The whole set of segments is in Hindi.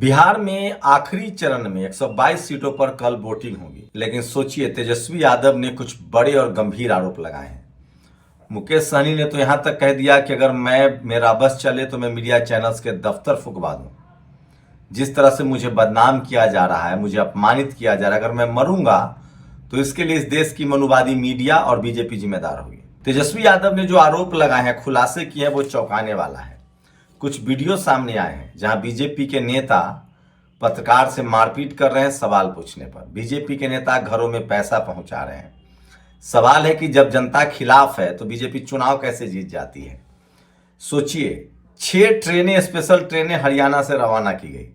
बिहार में आखिरी चरण में 122 सीटों पर कल वोटिंग होगी, लेकिन सोचिए तेजस्वी यादव ने कुछ बड़े और गंभीर आरोप लगाए हैं। मुकेश सहनी ने तो यहां तक कह दिया कि अगर मेरा बस चले तो मैं मीडिया चैनल्स के दफ्तर फुकवा दूं। जिस तरह से मुझे बदनाम किया जा रहा है, मुझे अपमानित किया जा रहा है, अगर मैं मरूंगा तो इसके लिए इस देश की मनुवादी मीडिया और बीजेपी जिम्मेदार होगी। तेजस्वी यादव ने जो आरोप लगाए हैं, खुलासे किए हैं, वो चौंकाने वाला है। कुछ वीडियो सामने आए हैं जहां बीजेपी के नेता पत्रकार से मारपीट कर रहे हैं सवाल पूछने पर। बीजेपी के नेता घरों में पैसा पहुंचा रहे हैं। सवाल है कि जब जनता खिलाफ है तो बीजेपी चुनाव कैसे जीत जाती है। सोचिए, 6 ट्रेनें, स्पेशल ट्रेनें हरियाणा से रवाना की गई।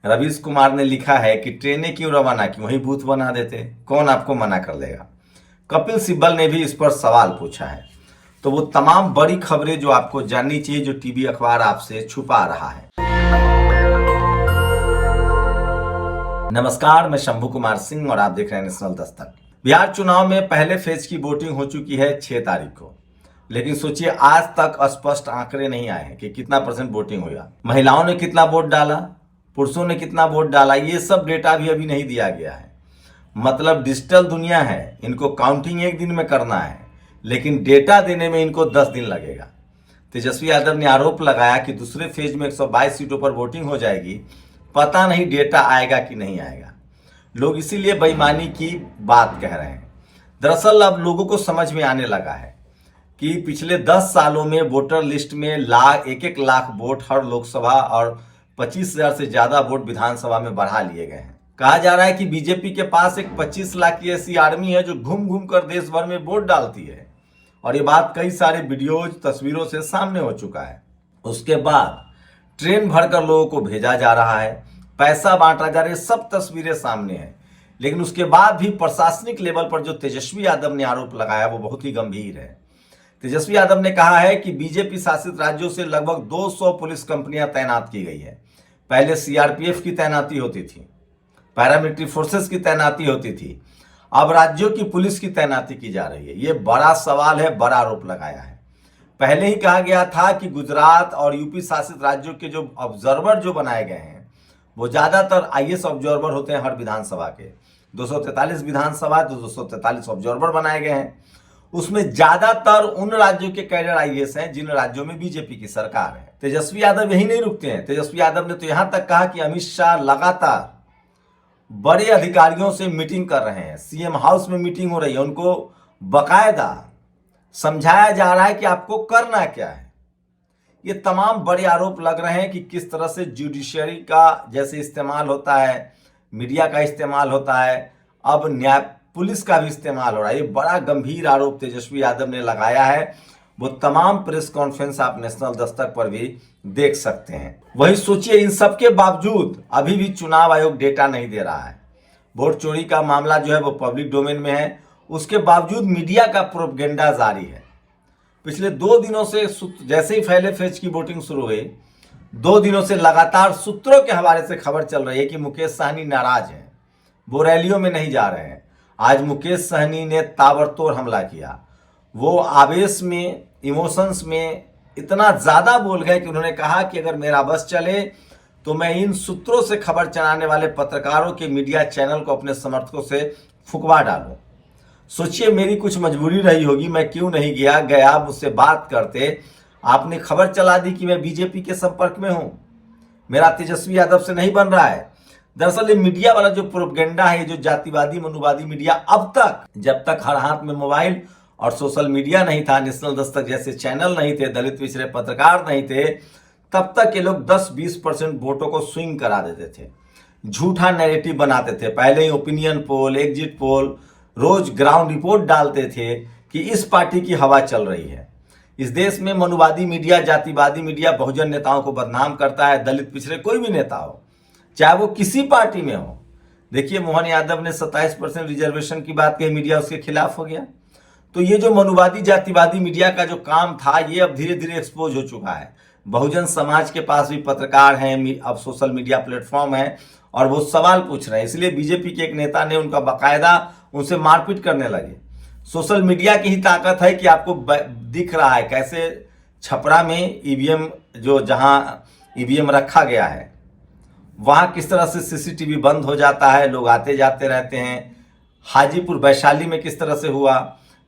रवीश कुमार ने लिखा है कि ट्रेनें क्यों रवाना की, वहीं बूथ बना देते, कौन आपको मना कर लेगा। कपिल सिब्बल ने भी इस पर सवाल पूछा है। तो वो तमाम बड़ी खबरें जो आपको जाननी चाहिए, जो टीवी अखबार आपसे छुपा रहा है। नमस्कार, मैं शंभू कुमार सिंह और आप देख रहे हैं नेशनल दस्तक। बिहार चुनाव में पहले फेज की वोटिंग हो चुकी है 6 तारीख को, लेकिन सोचिए आज तक स्पष्ट आंकड़े नहीं आए हैं कि कितना % वोटिंग हुआ। महिलाओं ने कितना वोट डाला, पुरुषों ने कितना वोट डाला, ये सब डेटा भी अभी नहीं दिया गया है। मतलब डिजिटल दुनिया है, इनको काउंटिंग एक दिन में करना है, लेकिन डेटा देने में इनको 10 दिन लगेगा। तेजस्वी यादव ने आरोप लगाया कि दूसरे फेज में 122 सीटों पर वोटिंग हो जाएगी, पता नहीं डेटा आएगा कि नहीं आएगा। लोग इसीलिए बेईमानी की बात कह रहे हैं। दरअसल अब लोगों को समझ में आने लगा है कि पिछले 10 सालों में वोटर लिस्ट में 1 लाख वोट हर लोकसभा और 25,000 से ज्यादा वोट विधानसभा में बढ़ा लिए गए हैं। कहा जा रहा है कि बीजेपी के पास एक 25 लाख की ऐसी आर्मी है जो घूम घूम कर देश भर में वोट डालती है, और ये बात कई सारे वीडियोज, तस्वीरों से सामने हो चुका है। उसके बाद ट्रेन भरकर लोगों को भेजा जा रहा है, पैसा बांटा जा रहा है, सब तस्वीरें सामने हैं। लेकिन उसके बाद भी प्रशासनिक लेवल पर जो तेजस्वी यादव ने आरोप लगाया वो बहुत ही गंभीर है। तेजस्वी यादव ने कहा है कि बीजेपी शासित राज्यों से लगभग 200 पुलिस कंपनियां तैनात की गई है। पहले सीआरपीएफ की तैनाती होती थी, पैरामिलिट्री फोर्सेस की तैनाती होती थी, अब राज्यों की पुलिस की तैनाती की जा रही है। ये बड़ा सवाल है, बड़ा आरोप लगाया है। पहले ही कहा गया था कि गुजरात और यूपी शासित राज्यों के जो ऑब्जर्वर जो बनाए गए हैं वो ज्यादातर आईएएस ऑब्जर्वर होते हैं। हर विधानसभा के 243 विधानसभा तो 243 ऑब्जर्वर बनाए गए हैं। उसमें ज्यादातर उन राज्यों के कैडर आईएएस हैं जिन राज्यों में बीजेपी की सरकार है। तेजस्वी यादव यही नहीं रुकते हैं। तेजस्वी यादव ने तो यहां तक कहा कि अमित शाह लगातार बड़े अधिकारियों से मीटिंग कर रहे हैं, सीएम हाउस में मीटिंग हो रही है, उनको बकायदा समझाया जा रहा है कि आपको करना क्या है। ये तमाम बड़े आरोप लग रहे हैं कि किस तरह से जुडिशरी का जैसे इस्तेमाल होता है, मीडिया का इस्तेमाल होता है, अब न्याय पुलिस का भी इस्तेमाल हो रहा है। ये बड़ा गंभीर आरोप तेजस्वी यादव ने लगाया है। वो तमाम प्रेस कॉन्फ्रेंस आप नेशनल दस्तक पर भी देख सकते हैं। वही सोचिए, इन सब के बावजूद अभी भी चुनाव आयोग डेटा नहीं दे रहा है। वोट चोरी का मामला जो है वो पब्लिक डोमेन में है, उसके बावजूद मीडिया का प्रोपगेंडा जारी है। पिछले 2 दिनों से जैसे ही पहले फेज की वोटिंग शुरू हुई, 2 दिनों से लगातार सूत्रों के हवाले से खबर चल रही है कि मुकेश सहनी नाराज हैं, वो रैलियों में नहीं जा रहे हैं। आज मुकेश सहनी ने ताबड़तोड़ हमला किया। वो आवेश में, इमोशंस में इतना ज्यादा बोल गए कि उन्होंने कहा कि अगर मेरा बस चले तो मैं इन सूत्रों से खबर चलाने वाले पत्रकारों के मीडिया चैनल को अपने समर्थकों से फुकवा डालूं। सोचिए, मेरी कुछ मजबूरी रही होगी, मैं क्यों नहीं गया मुझसे बात करते, आपने खबर चला दी कि मैं बीजेपी के संपर्क में हूं, मेरा तेजस्वी यादव से नहीं बन रहा है। दरअसल ये मीडिया वाला जो प्रोपगेंडा है, जो जातिवादी मनुवादी मीडिया, अब तक जब तक हर हाथ में मोबाइल और सोशल मीडिया नहीं था, नेशनल दस्तक जैसे चैनल नहीं थे, दलित पिछड़े पत्रकार नहीं थे, तब तक ये लोग 10-20% वोटों को स्विंग करा देते थे, झूठा नैरेटिव बनाते थे। पहले ही ओपिनियन पोल, एग्जिट पोल, रोज ग्राउंड रिपोर्ट डालते थे कि इस पार्टी की हवा चल रही है। इस देश में मनुवादी मीडिया, जातिवादी मीडिया बहुजन नेताओं को बदनाम करता है, दलित पिछड़े कोई भी नेता हो, चाहे वो किसी पार्टी में हो। देखिए, मोहन यादव ने 27% रिजर्वेशन की बात कही, मीडिया उसके खिलाफ हो गया। तो ये जो मनुवादी जातिवादी मीडिया का जो काम था, ये अब धीरे धीरे एक्सपोज हो चुका है। बहुजन समाज के पास भी पत्रकार हैं, अब सोशल मीडिया प्लेटफॉर्म है और वो सवाल पूछ रहे हैं। इसलिए बीजेपी के एक नेता ने उनका बाकायदा उनसे मारपीट करने लगे। सोशल मीडिया की ही ताकत है कि आपको दिख रहा है कैसे छपरा में ईवीएम, जो जहां ईवीएम रखा गया है, वहां किस तरह से सीसीटीवी बंद हो जाता है, लोग आते जाते रहते हैं। हाजीपुर वैशाली में किस तरह से हुआ,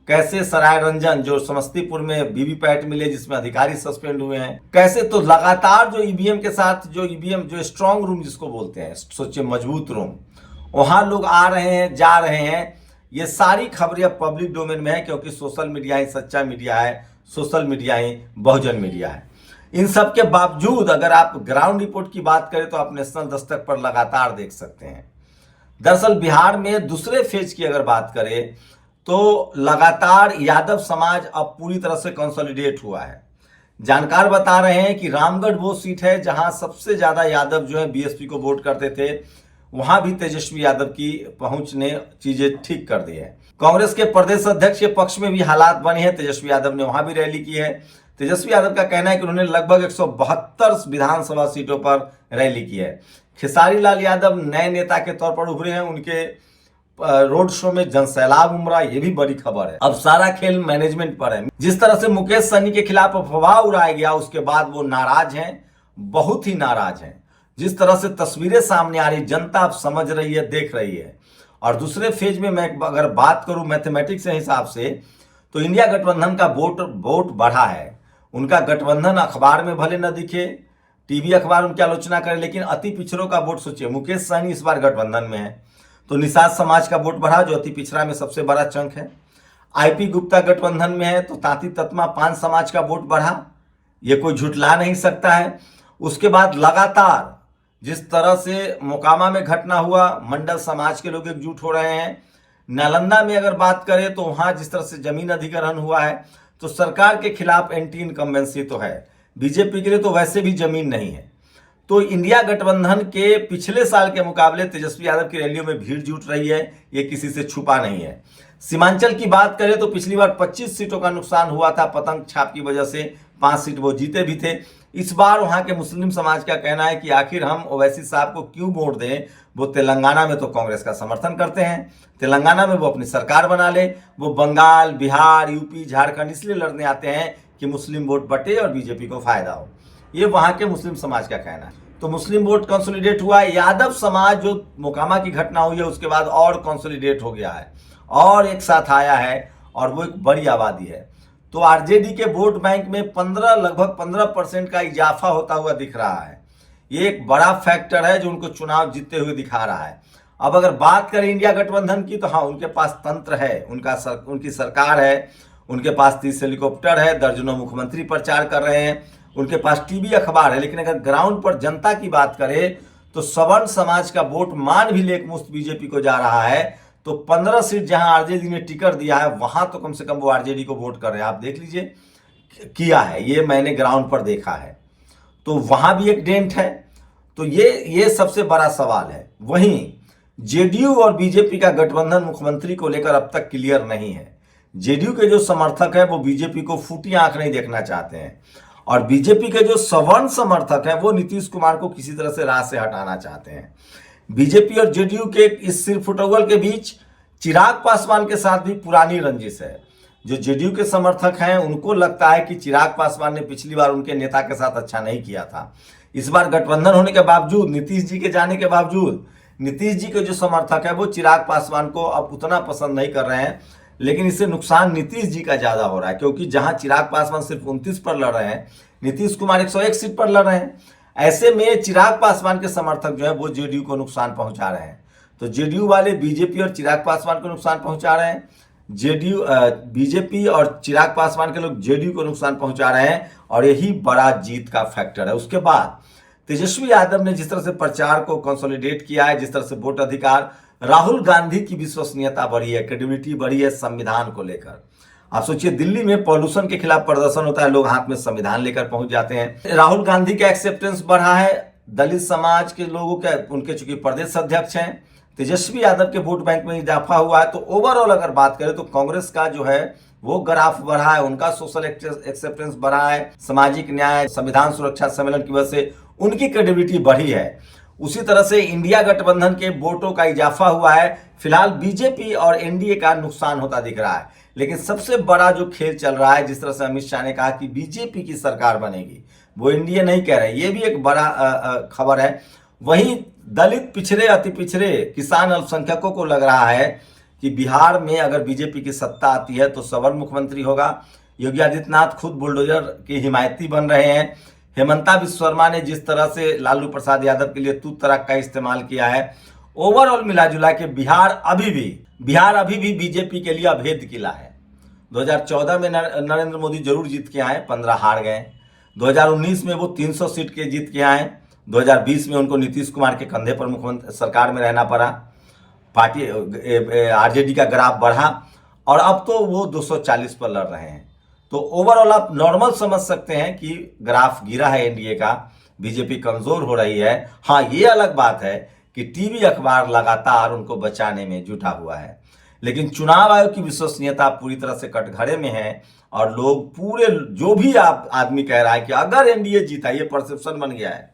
कैसे सराय रंजन जो समस्तीपुर में वीवीपैट मिले जिसमें अधिकारी सस्पेंड हुए हैं, कैसे तो लगातार जो ईवीएम के साथ जो ईवीएम जो स्ट्रांग रूम जिसको बोलते हैं, सोचिए मजबूत रूम, वहां लोग आ रहे हैं जा रहे हैं। ये सारी खबरें अब पब्लिक डोमेन में है, क्योंकि सोशल मीडिया ही सच्चा मीडिया है, सोशल मीडिया ही बहुजन मीडिया है। इन सब के बावजूद अगर आप ग्राउंड रिपोर्ट की बात करें तो आप नेशनल दस्तक पर लगातार देख सकते हैं। दरअसल बिहार में दूसरे फेज की अगर बात करें तो लगातार यादव समाज अब पूरी तरह से कंसोलिडेट हुआ है। जानकार बता रहे हैं कि रामगढ़ वो सीट है जहां सबसे ज्यादा यादव जो है बीएसपी को वोट करते थे, वहां भी तेजस्वी यादव की पहुंच ने चीजें ठीक कर दी है। कांग्रेस के प्रदेश अध्यक्ष के पक्ष में भी हालात बने हैं, तेजस्वी यादव ने वहां भी रैली की है। तेजस्वी यादव का कहना है कि उन्होंने लगभग 172 विधानसभा सीटों पर रैली की है। खेसारी लाल यादव नए नेता के तौर पर उभरे हैं, उनके रोड शो में जनसैलाब उमड़ा, ये भी बड़ी खबर है। अब सारा खेल मैनेजमेंट पर है। जिस तरह से मुकेश सहनी के खिलाफ अफवाह उड़ाया गया उसके बाद वो नाराज हैं, बहुत ही नाराज हैं। जिस तरह से तस्वीरें सामने आ रही, जनता अब समझ रही है, देख रही है। और दूसरे फेज में मैं अगर बात करूं मैथमेटिक्स के हिसाब से तो इंडिया गठबंधन का वोट बढ़ा है। उनका गठबंधन अखबार में भले न दिखे, टीवी अखबार उनकी आलोचना करे, लेकिन अति पिछड़ों का वोट सोचिए, मुकेश सहनी इस बार गठबंधन में है तो निषाद समाज का वोट बढ़ा जो अति पिछड़ा में सबसे बड़ा चंक है। आईपी गुप्ता गठबंधन में है तो तांती ततमा पान समाज का वोट बढ़ा, ये कोई झुठला नहीं सकता है। उसके बाद लगातार जिस तरह से मोकामा में घटना हुआ, मंडल समाज के लोग एकजुट हो रहे हैं। नालंदा में अगर बात करें तो वहां जिस तरह से जमीन अधिग्रहण हुआ है तो सरकार के खिलाफ एंटी इनकम्बेंसी तो है, बीजेपी के लिए तो वैसे भी जमीन नहीं है। तो इंडिया गठबंधन के पिछले साल के मुकाबले तेजस्वी यादव की रैलियों में भीड़ जुट रही है, ये किसी से छुपा नहीं है। सीमांचल की बात करें तो पिछली बार 25 सीटों का नुकसान हुआ था पतंग छाप की वजह से, 5 सीट वो जीते भी थे। इस बार वहां के मुस्लिम समाज का कहना है कि आखिर हम ओवैसी साहब को क्यों वोट दें, वो तेलंगाना में तो कांग्रेस का समर्थन करते हैं, तेलंगाना में वो अपनी सरकार बना ले, वो बंगाल, बिहार, यूपी, झारखंड इसलिए लड़ने आते हैं कि मुस्लिम वोट बटे और बीजेपी को फायदा हो। ये वहां के मुस्लिम समाज का कहना है। तो मुस्लिम वोट कंसोलिडेट हुआ है। यादव समाज जो मोकामा की घटना हुई है उसके बाद और कंसोलिडेट हो गया है और एक साथ आया है और वो एक बड़ी आबादी है। तो आरजेडी के वोट बैंक में लगभग 15% का इजाफा होता हुआ दिख रहा है। ये एक बड़ा फैक्टर है जो उनको चुनाव जीतते हुए दिखा रहा है। अब अगर बात करें इंडिया गठबंधन की तो हाँ, उनके पास तंत्र है, उनकी सरकार है, उनके पास 30 हेलीकॉप्टर है, दर्जनों मुख्यमंत्री प्रचार कर रहे हैं, उनके पास टीवी अखबार है। लेकिन अगर ग्राउंड पर जनता की बात करें तो सवर्ण समाज का वोट मान भी लेक मुफ्त बीजेपी को जा रहा है। तो 15 सीट जहां आरजेडी ने टिकट दिया है वहां तो कम से कम वो आरजेडी को वोट कर रहे हैं। आप देख लीजिए, किया है, ये मैंने ग्राउंड पर देखा है। तो वहां भी एक डेंट है। तो ये सबसे बड़ा सवाल है। वहीं जेडीयू और बीजेपी का गठबंधन मुख्यमंत्री को लेकर अब तक क्लियर नहीं है। जेडीयू के जो समर्थक है वो बीजेपी को फूटी आंख नहीं देखना चाहते हैं और बीजेपी के जो सवर्ण समर्थक हैं वो नीतीश कुमार को किसी तरह से राह से हटाना चाहते हैं। बीजेपी और जेडीयू के इस सिरफुटौल के बीच चिराग पासवान के साथ भी पुरानी रंजिश है। जो जेडीयू के समर्थक हैं उनको लगता है कि चिराग पासवान ने पिछली बार उनके नेता के साथ अच्छा नहीं किया था। इस बार गठबंधन होने के बावजूद, नीतीश जी के जाने के बावजूद, नीतीश जी के जो समर्थक है वो चिराग पासवान को अब उतना पसंद नहीं कर रहे हैं। लेकिन इससे नुकसान नीतीश जी का ज्यादा हो रहा है, क्योंकि जहां चिराग पासवान सिर्फ 29 पर लड़ रहे हैं, नीतीश कुमार 101 सीट पर लड़ रहे हैं। ऐसे में चिराग पासवान के समर्थक जो है वो जेडीयू को नुकसान पहुंचा रहे हैं। तो जेडीयू वाले बीजेपी और चिराग पासवान को नुकसान पहुंचा रहे हैं, बीजेपी और चिराग पासवान के लोग जेडीयू को नुकसान पहुंचा रहे हैं और यही बड़ा जीत का फैक्टर है। उसके बाद तेजस्वी यादव ने जिस तरह से प्रचार को कंसोलिडेट किया है, जिस तरह से वोट अधिकार, राहुल गांधी की विश्वसनीयता बढ़ी है, क्रेडिबिलिटी बढ़ी है संविधान को लेकर। आप सोचिए, दिल्ली में पॉल्यूशन के खिलाफ प्रदर्शन होता है, लोग हाथ में संविधान लेकर पहुंच जाते हैं। राहुल गांधी का एक्सेप्टेंस बढ़ा है, दलित समाज के लोगों के, उनके चूंकि प्रदेश अध्यक्ष हैं, तेजस्वी यादव के वोट बैंक में इजाफा हुआ है। तो ओवरऑल अगर बात करें तो कांग्रेस का जो है वो ग्राफ बढ़ा है, उनका सोशल एक्सेप्टेंस बढ़ा है, सामाजिक न्याय, संविधान सुरक्षा सम्मेलन की वजह से उनकी क्रेडिबिलिटी बढ़ी है। उसी तरह से इंडिया गठबंधन के वोटों का इजाफा हुआ है। फिलहाल बीजेपी और एनडीए का नुकसान होता दिख रहा है। लेकिन सबसे बड़ा जो खेल चल रहा है, जिस तरह से अमित शाह ने कहा कि बीजेपी की सरकार बनेगी, वो एनडीए नहीं कह रहे, ये भी एक बड़ा खबर है। वहीं दलित, पिछड़े, अति पिछड़े, किसान, अल्पसंख्यकों को लग रहा है कि बिहार में अगर बीजेपी की सत्ता आती है तो सबल मुख्यमंत्री होगा। योगी आदित्यनाथ खुद बुलडोजर की हिमायती बन रहे हैं। हेमंता विश्व शर्मा ने जिस तरह से लालू प्रसाद यादव के लिए तू तड़क का इस्तेमाल किया है, ओवरऑल मिला जुला के बिहार अभी भी बीजेपी के लिए अभेद किला है। 2014 में नरेंद्र मोदी जरूर जीत के आए, 15 हार गए। 2019 में वो 300 सीट के जीत के आए। 2020 में उनको नीतीश कुमार के कंधे पर मुख्यमंत्री सरकार में रहना पड़ा। पार्टी आरजेडी का ग्राफ बढ़ा और अब तो वो 240 पर लड़ रहे हैं। तो ओवरऑल आप नॉर्मल समझ सकते हैं कि ग्राफ गिरा है एनडीए का, बीजेपी कमजोर हो रही है। हाँ, ये अलग बात है कि टीवी अखबार लगातार उनको बचाने में जुटा हुआ है, लेकिन चुनाव आयोग की विश्वसनीयता पूरी तरह से कटघरे में है। और लोग पूरे, जो भी आदमी कह रहा है कि अगर एनडीए जीता, ये परसेप्शन बन गया है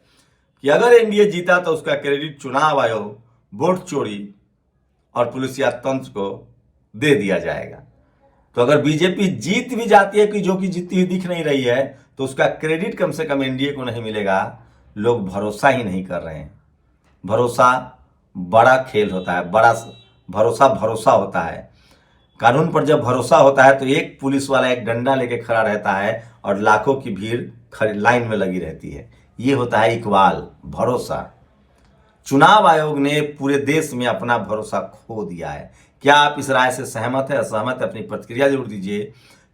कि अगर एनडीए जीता तो उसका क्रेडिट चुनाव आयोग, वोट चोरी और पुलिसिया तंत्र को दे दिया जाएगा। तो अगर बीजेपी जीत भी जाती है, कि जो कि जीतती हुई दिख नहीं रही है, तो उसका क्रेडिट कम से कम एनडीए को नहीं मिलेगा। लोग भरोसा ही नहीं कर रहे हैं। भरोसा बड़ा खेल होता है, बड़ा भरोसा होता है। कानून पर जब भरोसा होता है तो एक पुलिस वाला एक डंडा लेके खड़ा रहता है और लाखों की भीड़ लाइन में लगी रहती है। ये होता है इकबाल, भरोसा। चुनाव आयोग ने पूरे देश में अपना भरोसा खो दिया है। क्या आप इस राय से सहमत है, असहमत है? अपनी प्रतिक्रिया जरूर दीजिए,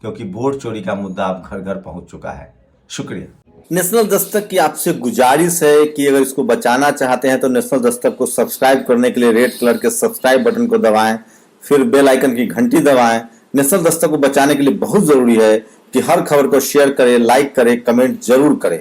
क्योंकि वोट चोरी का मुद्दा अब घर घर पहुंच चुका है। शुक्रिया। नेशनल दस्तक की आपसे गुजारिश है कि अगर इसको बचाना चाहते हैं तो नेशनल दस्तक को सब्सक्राइब करने के लिए रेड कलर के सब्सक्राइब बटन को दबाएं, फिर बेल आइकन की घंटी दबाएं। नेशनल दस्तक को बचाने के लिए बहुत जरूरी है कि हर खबर को शेयर करें, लाइक करें, कमेंट जरूर करें।